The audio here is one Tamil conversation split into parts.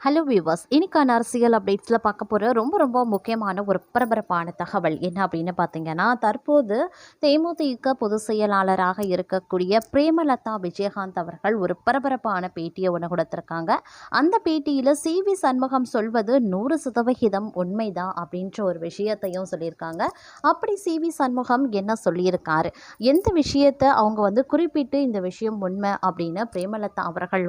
ஹலோ வியூவர்ஸ், இன்னைக்கான அரசியல் அப்டேட்ஸில் பார்க்க போகிற ரொம்ப முக்கியமான ஒரு பரபரப்பான தகவல் என்ன அப்படின்னு பார்த்தீங்கன்னா, தற்போது தேமுதிக பொதுச் செயலாளராக இருக்கக்கூடிய பிரேமலதா விஜயகாந்த் அவர்கள் ஒரு பரபரப்பான பேட்டியை ஒன்று கொடுத்துருக்காங்க. அந்த பேட்டியில் சி.வி. சண்முகம் சொல்வது 100% உண்மைதான் அப்படின்ற ஒரு விஷயத்தையும் சொல்லியிருக்காங்க. அப்படி சி.வி. சண்முகம் என்ன சொல்லியிருக்காரு, எந்த விஷயத்தை அவங்க குறிப்பிட்டு இந்த விஷயம் உண்மை அப்படின்னு பிரேமலதா அவர்கள்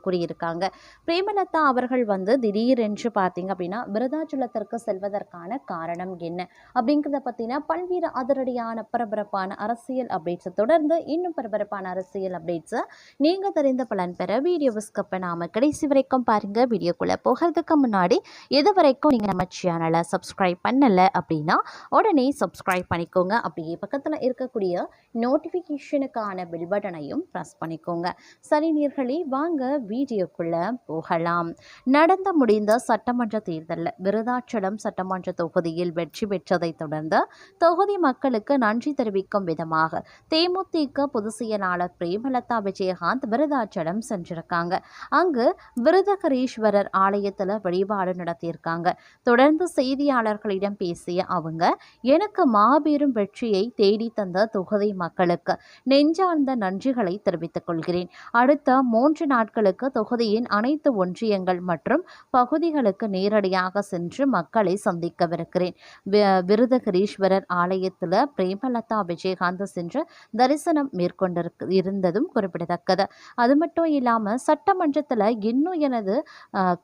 கூறியிருக்காங்க. பிரேமலதா அவர்கள் திடீரென்று பார்த்தீங்க அப்படின்னா விருதாச்சலத்திற்கு செல்வதற்கான காரணம் என்ன அப்படிங்கிறத பற்றின பல்வேறு அதிரடியான பரபரப்பான அரசியல் அப்டேட்ஸை தொடர்ந்து இன்னும் பரபரப்பான அரசியல் அப்டேட்ஸை நீங்கள் தெரிந்த பலன் பெற வீடியோவை ஸ்கிப் பண்ணாமல் கடைசி வரைக்கும் பாருங்கள். வீடியோக்குள்ளே போகிறதுக்கு முன்னாடி இது வரைக்கும் நீங்கள் நம்ம சேனலை சப்ஸ்கிரைப் பண்ணலை அப்படின்னா உடனே சப்ஸ்கிரைப் பண்ணிக்கோங்க. அப்படியே பக்கத்தில் இருக்கக்கூடிய நோட்டிஃபிகேஷனுக்கான பெல் பட்டனையும் ப்ரெஸ் பண்ணிக்கோங்க. சரி நேயர்களே, வாங்க வீடியோக்குள்ளே போகலாம். நடந்து முடிந்த சட்டமன்ற தேர்தலில் விருதாச்சலம் சட்டமன்ற தொகுதியில் வெற்றி பெற்றதை தொடர்ந்து தொகுதி மக்களுக்கு நன்றி தெரிவிக்கும் விதமாக தேமுதிக பொதுச் செயலாளர் பிரேமலதா விஜயகாந்த் விருதாச்சலம் சென்றிருக்காங்க. அங்கு விருதகரீஸ்வரர் ஆலயத்தில் வழிபாடு நடத்தியிருக்காங்க. தொடர்ந்து செய்தியாளர்களிடம் பேசிய அவங்க, எனக்கு மாபெரும் வெற்றியை தேடி தந்த தொகுதி மக்களுக்கு நெஞ்சார்ந்த நன்றிகளை தெரிவித்துக் கொள்கிறேன். அடுத்த 3 நாட்களுக்கு தொகுதியின் அனைத்து ஒன்றியங்கள் மற்றும் பகுதிகளுக்கு நேரடியாக சென்று மக்களை சந்திக்கவிருக்கிறேன். விருதகிரீஸ்வரர் ஆலயத்தில் பிரேமலதா விஜயகாந்த் சென்று தரிசனம் இருந்ததும் குறிப்பிடத்தக்கது. அது மட்டும் இல்லாமல் சட்டமன்றத்தில் இன்னும் எனது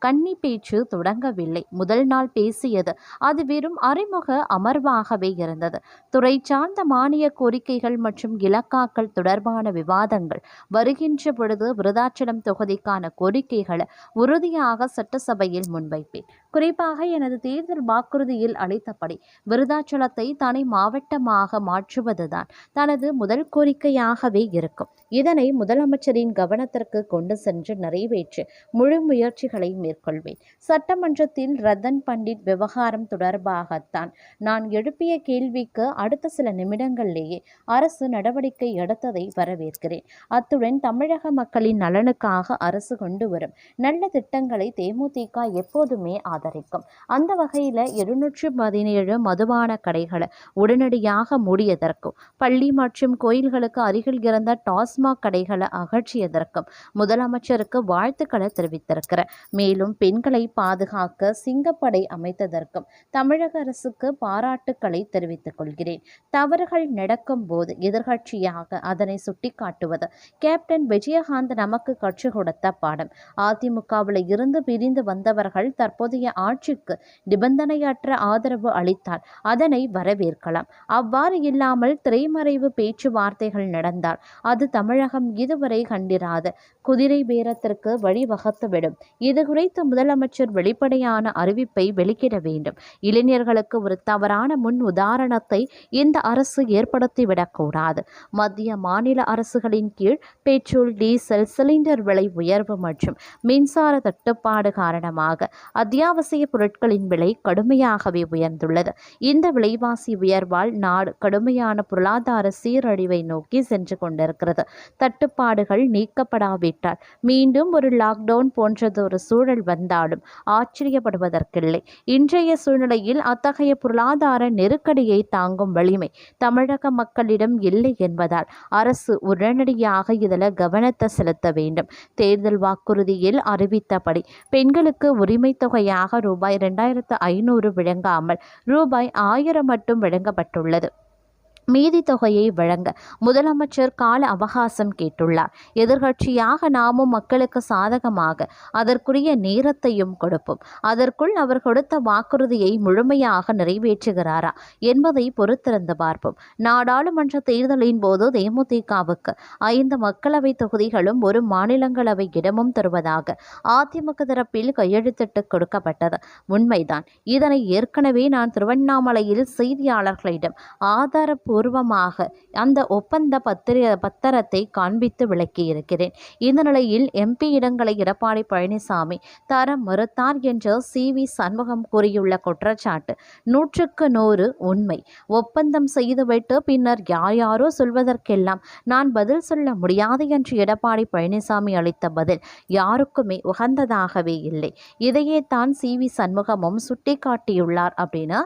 கன்னி பேச்சு தொடங்கவில்லை. முதல் நாள் பேசியது அது வெறும் அறிமுக அமர்வாகவே இருந்தது. துறை சார்ந்த மானிய கோரிக்கைகள் மற்றும் இலக்காக்கள் தொடர்பான விவாதங்கள் வருகின்ற பொழுது விருதாச்சலம் தொகுதிக்கான கோரிக்கைகளை உறுதியாக சட்டசபையில் முன்வைப்பேன். குறிப்பாக எனது தேர்தல் வாக்குறுதியில் அளித்தபடி விருதாச்சலத்தை தனி மாவட்டமாக மாற்றுவதுதான் தனது முதல் கோரிக்கையாகவே இருக்கும். இதனை முதலமைச்சரின் கவனத்திற்கு கொண்டு சென்று நிறைவேற்ற முழு முயற்சிகளை மேற்கொள்வேன். சட்டமன்றத்தில் ரத்தன் பண்டிட் விவகாரம் தொடர்பாகத்தான் நான் எழுப்பிய கேள்விக்கு அடுத்த சில நிமிடங்களிலேயே அரசு நடவடிக்கை எடுத்ததை வரவேற்கிறேன். அத்துடன் தமிழக மக்களின் நலனுக்காக அரசு கொண்டு வரும் நல்ல திட்டங்களை தேமுதிக எப்போதுமே ஆதரிக்கும். அந்த வகையில் 717 மதுபான கடைகளை உடனடியாக மூடியதற்கும் பள்ளி மற்றும் கோயில்களுக்கு அருகில் இருந்த டாஸ்மாக் கடைகளை அகற்றியதற்கும் முதலமைச்சருக்கு வாழ்த்துக்களை தெரிவித்திருக்கிறார். மேலும் பெண்களை பாதுகாக்க சிங்கப்படை அமைத்ததற்கும் தமிழக அரசுக்கு பாராட்டுக்களை தெரிவித்துக் கொள்கிறேன். தவறுகள் நடக்கும் போது எதிர்கட்சியாக அதனை சுட்டிக்காட்டுவது கேப்டன் விஜயகாந்த் நமக்கு கற்றுக் கொடுத்த பாடம். அதிமுகவில் இருந்து பிரிந்து வந்தவர்கள் தற்போதைய ஆட்சிக்கு நிபந்தனையற்ற ஆதரவு அளித்தால் அதனை வரவேற்கலாம். அவ்வாறு இல்லாமல் திரைமறைவு பேச்சுவார்த்தைகள் நடந்தால் அது தமிழகம் இதுவரை கண்டிராத குதிரை பேரத்திற்கு வழிவகுத்துவிடும். இது குறித்து முதலமைச்சர் வெளிப்படையான அறிவிப்பை வெளியிட வேண்டும். இளைஞர்களுக்கு ஒரு தவறான முன் உதாரணத்தை இந்த அரசு ஏற்படுத்திவிடக்கூடாது. மத்திய மாநில அரசுகளின் கீழ் பெட்ரோல் டீசல் சிலிண்டர் விலை உயர்வு மற்றும் மின்சார தட்டுப்பாடு காரணமாக அத்தியாவசிய பொருட்களின் விலை கடுமையாகவே உயர்ந்துள்ளது. இந்த விலைவாசி உயர்வால் நாடு கடுமையான பொருளாதார சீரழிவை நோக்கி சென்று கொண்டிருக்கிறது. தட்டுப்பாடுகள் நீக்கப்படாவிட்டால் மீண்டும் ஒரு லாக்டவுன் போன்றதொரு சூழல் வந்தாலும் ஆச்சரியப்படுவதற்கில்லை. இன்றைய சூழ்நிலையில் அத்தகைய பொருளாதார நெருக்கடியை தாங்கும் வலிமை தமிழக மக்களிடம் இல்லை என்பதால் அரசு உடனடியாக இதில் கவனத்தை செலுத்த வேண்டும். தேர்தல் வாக்குறுதியில் அறிவித்தபடி பெண்களுக்கு உரிமை தொகையாக ரூபாய் 2500 வழங்காமல் ரூபாய் 1000 மட்டும் வழங்கப்பட்டுள்ளது. மீதி தொகையை வழங்க முதலமைச்சர் கால அவகாசம் கேட்டுள்ளார். எதிர்கட்சியாக நாமும் மக்களுக்கு சாதகமாக அதற்குரிய நேரத்தையும் கொடுப்போம். அதற்குள் அவர் கொடுத்த வாக்குறுதியை முழுமையாக நிறைவேற்றுகிறாரா என்பதை பொறுத்திருந்து பார்ப்போம். நாடாளுமன்ற தேர்தலின் போது தேமுதிகவுக்கு 5 மக்களவை தொகுதிகளும் 1 மாநிலங்களவை இடமும் தருவதாக அதிமுக தரப்பில் கையெழுத்திட்டு கொடுக்கப்பட்டது உண்மைதான். இதனை ஏற்கனவே நான் திருவண்ணாமலையில் செய்தியாளர்களிடம் ஆதாரப்பூர்வ அதிகாரப்பூர்வமாக அந்த ஒப்பந்த பத்திரத்தை காண்பித்து விளக்கியிருக்கிறேன். இந்த நிலையில் எம்பி இடங்களை எடப்பாடி பழனிசாமி தர மறுத்தார் என்று CV சண்முகம் கூறியுள்ள குற்றச்சாட்டு 100% உண்மை. ஒப்பந்தம் செய்துவிட்டு பின்னர் யார் யாரோ சொல்வதற்கெல்லாம் நான் பதில் சொல்ல முடியாது என்று எடப்பாடி பழனிசாமி அளித்த பதில் யாருக்குமே உகந்ததாகவே இல்லை. இதையே தான் CV சண்முகமும் சுட்டிக்காட்டியுள்ளார் அப்படின்னு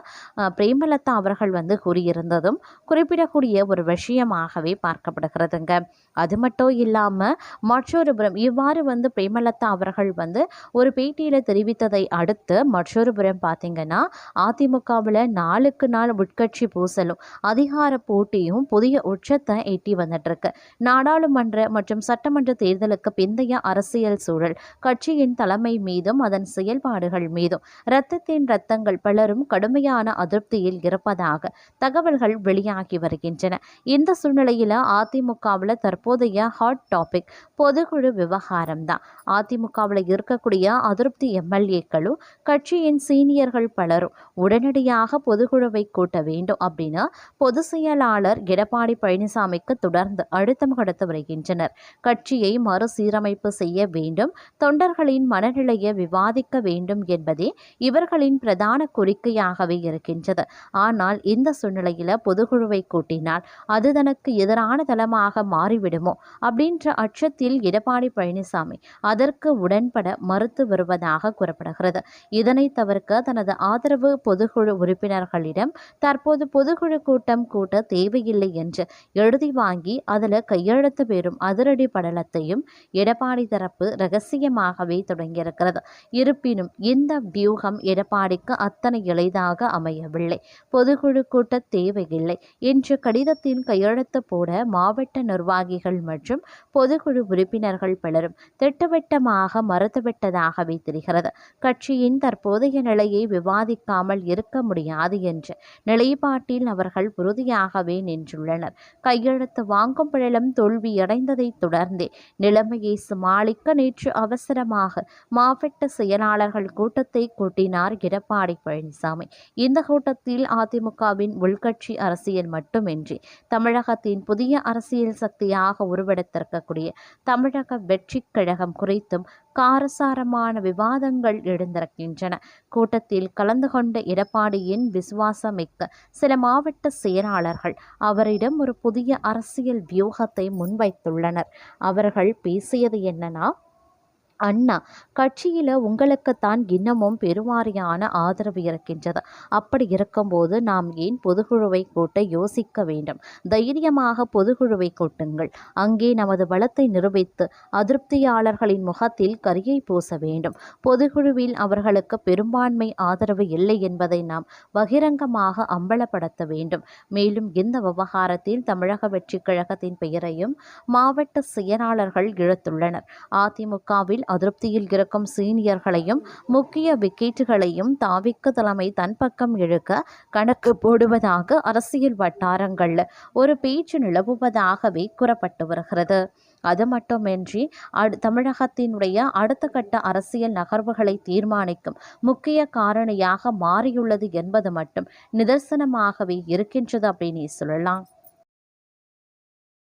பிரேமலதா அவர்கள் கூறியிருந்ததும் குறிப்பிடக்கூடிய ஒரு விஷயமாகவே பார்க்கப்படுகிறதுங்க. அது மட்டும் இல்லாமல் மற்றொரு புறம் இவ்வாறு பிரேமலதா அவர்கள் ஒரு பேட்டியில் தெரிவித்ததை அடுத்து மற்றொரு புறம் பார்த்தீங்கன்னா அதிமுகவில் நாளுக்கு நாள் உட்கட்சி பூசலும் அதிகார போட்டியும் புதிய உச்சத்தை எட்டி வந்துட்டு இருக்கு. நாடாளுமன்ற மற்றும் சட்டமன்ற தேர்தலுக்கு பிந்தைய அரசியல் சூழல் கட்சியின் தலைமை மீதும் அதன் செயல்பாடுகள் மீதும் ரத்தங்கள் பலரும் கடுமையான அதிருப்தியில் இருப்பதாக தகவல்கள் வெளியாகி வருகின்றன. இந்த சூழ்நிலையில் அதிமுகவில் தற்போதைய ஹாட் டாபிக் பொதுக்குழு விவகாரம் தான். அதிமுகவில் இருக்கக்கூடிய அதிருப்தி எம்எல்ஏக்களும் கட்சியின் சீனியர்கள் பலரும் உடனடியாக பொதுக்குழுவை கூட்ட வேண்டும் அப்படின்னு பொதுச் செயலாளர் எடப்பாடி பழனிசாமிக்கு தொடர்ந்து அழுத்தம் கொடுத்து வருகின்றனர். கட்சியை மறுசீரமைப்பு செய்ய வேண்டும், தொண்டர்களின் மனநிலையை விவாதிக்க வேண்டும் என்பதே இவர்களின் பிரதான கோரிக்கையாகவே இருக்கின்றது. ஆனால் இந்த சூழ்நிலையில் பொதுக்குழுவை கூட்டினால் அது தனக்கு எதிரான தளமாக மாறிவிடுமோ அப்படின்ற அச்சத்தில் எடப்பாடி பழனிசாமி அதற்கு உடன்பட மறுத்து வருவதாக கூறப்படுகிறது. இதனை தவிர்க்க தனது ஆதரவு பொதுக்குழு உறுப்பினர்களிடம் தற்போது பொதுக்குழு கூட்டம் கூட்ட தேவையில்லை என்று எழுதி வாங்கி அதில் கையெழுத்து பெறும் அதிரடி படலத்தையும் எடப்பாடி தரப்பு ரகசியமாகவே தொடங்கியிருக்கிறது. இருப்பினும் இந்த வியூகம் எடப்பாடிக்கு அத்தனை எளிதாக அமையவில்லை. பொதுக்குழு கூட்ட தேவையில்லை என்ற கடிதத்தின் கையெழுத்து போட மாவட்ட நிர்வாகிகள் மற்றும் பொதுக்குழு உறுப்பினர்கள் பலரும் திட்டவட்டமாக மறுத்துவிட்டதாகவே தெரிகிறது. கட்சியின் தற்போதைய நிலையை விவாதிக்காமல் இருக்க முடியாது என்ற நிலைப்பாட்டில் அவர்கள் உறுதியாகவே நின்றுள்ளனர். கையெழுத்து வாங்கும் பழம் தோல்வியடைந்ததை தொடர்ந்தே நிலைமையை சமாளிக்க நேற்று அவசரமாக மாவட்ட செயலாளர்கள் கூட்டத்தை கூட்டினார் எடப்பாடி பழனிசாமி. இந்த கூட்டத்தில் அதிமுகவின் உள்கட்சி அரசியல் மட்டுமின்றி தமிழகத்தின் புதிய அரசியல் சக்தியாக உருவெடுத்திருக்கக்கூடிய தமிழக வெற்றி கழகம் குறித்தும் காரசாரமான விவாதங்கள் எழுந்திருக்கின்றன. கூட்டத்தில் கலந்து கொண்ட எடப்பாடியின் விசுவாசமிக்க சில மாவட்ட செயலாளர்கள் அவரிடம் ஒரு புதிய அரசியல் வியூகத்தை முன்வைத்துள்ளனர். அவர்கள் பேசியது என்னன்னா, அண்ணா, கட்சியில் உங்களுக்குத்தான் இன்னமும் பெருவாரியான ஆதரவு இருக்கின்றது. அப்படி இருக்கும்போது நாம் ஏன் பொதுக்குழுவை கூட்ட யோசிக்க வேண்டும்? தைரியமாக பொதுக்குழுவை கூட்டுங்கள். அங்கே நமது பலத்தை நிரூபித்து அதிருப்தியாளர்களின் முகத்தில் கரியை பூச வேண்டும். பொதுக்குழுவில் அவர்களுக்கு பெரும்பான்மை ஆதரவு இல்லை என்பதை நாம் பகிரங்கமாக அம்பலப்படுத்த வேண்டும். மேலும் இந்த விவகாரத்தில் தமிழக வெற்றி கழகத்தின் பெயரையும் மாவட்ட செயலாளர்கள் இழுத்துள்ளனர். அதிமுகவில் அதிருப்தியில் இருக்கும் சீனியர்களையும் முக்கிய விக்கெட்டுகளையும் தாவிக்க தலைமை தன் பக்கம் இழுக்க கணக்கு போடுவதாக அரசியல் வட்டாரங்கள் ஒரு பேச்சு நிலவுவதாகவே கூறப்பட்டு வருகிறது. அது மட்டுமின்றி தமிழகத்தினுடைய அடுத்த கட்ட அரசியல் நகர்வுகளை தீர்மானிக்கும் முக்கிய காரணியாக மாறியுள்ளது என்பது மட்டும் நிதர்சனமாகவே இருக்கின்றது அப்படின்னு சொல்லலாம்.